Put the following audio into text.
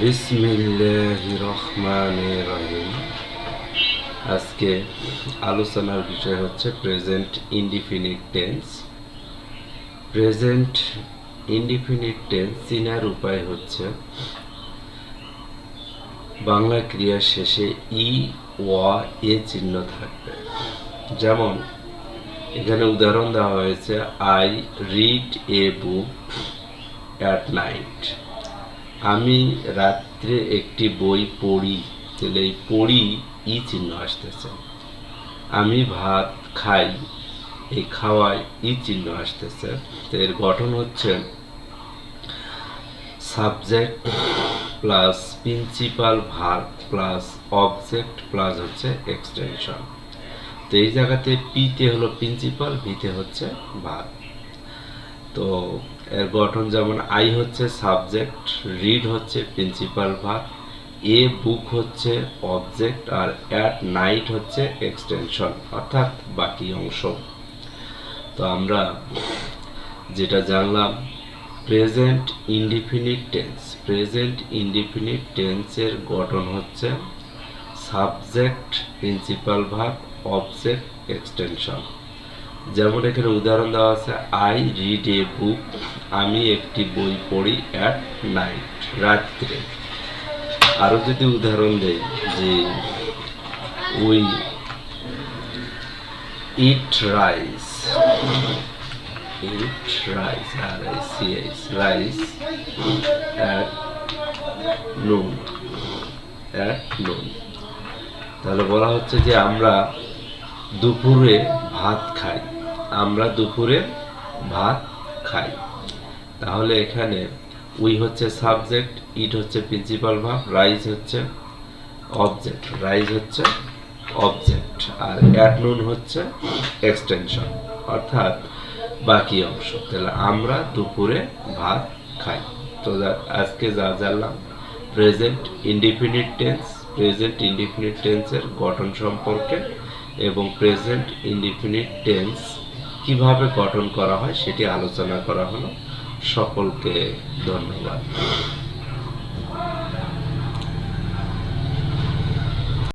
বিসমিল্লাহির রহমানির রহিম। আজকে আলোচনার বিষয় হচ্ছে present indefinite tense. Present indefinite tense চিনার উপায় হচ্ছে বাংলা ক্রিয়ার শেষে ই, ওয়া, এ চিহ্ন থাকবে। যেমন এখানে উদাহরণ দেওয়া হয়েছে, I read a book at night. আমি রাত্রে একটি বই পড়ি, তাহলে এই পড়ি ই চিহ্ন আসতেছে। আমি ভাত খাই, এই খাওয়ায় ই চিহ্ন আসতেছে। তো এর গঠন হচ্ছে subject plus principal verb plus object plus হচ্ছে এক্সটেনশন। তো এই জায়গাতে পিতে হলো প্রিন্সিপাল, ভিতে হচ্ছে ভার্ব। তো এর গঠন যেমন আই হচ্ছে সাবজেক্ট, রিড হচ্ছে প্রিন্সিপাল ভার্ব, এ বুক হচ্ছে অবজেক্ট, আর অ্যাট নাইট হচ্ছে এক্সটেনশন অর্থাৎ বাকি অংশ। তো আমরা যেটা জানলাম, present indefinite tense. Present indefinite টেন্সের গঠন হচ্ছে subject, principal verb, object, extension. যেমন এখানে উদাহরণ দেওয়া আছে, আই রিড এ বুক, আমি একটি বই পড়ি অ্যাট নাইট, রাত্রে। আরো যদি উদাহরণ দেই যে we eat rice, eat rice, আর I see ice, rice at noon, at noon. তাহলে বলা হচ্ছে যে আমরা দুপুরে ভাত খাই, আমরা দুপুরে ভাত খাই। তাহলে এখানে উই হচ্ছে সাবজেক্ট, ইট হচ্ছে প্রিন্সিপাল ভার্ব, রাইজ হচ্ছে অবজেক্ট, রাইজ হচ্ছে অবজেক্ট, আর অ্যাট নুন হচ্ছে এক্সটেনশন অর্থাৎ বাকি অংশ। তাহলে আমরা দুপুরে ভাত খাই। তো আজকে যা জানলাম present indefinite tense, present indefinite টেন্সের গঠন সম্পর্কে এবং প্রেজেন্ট ইনডিফিনিট টেন্স কিভাবে গঠন করা হয় সেটি আলোচনা করা হলো। সকলকে ধন্যবাদ।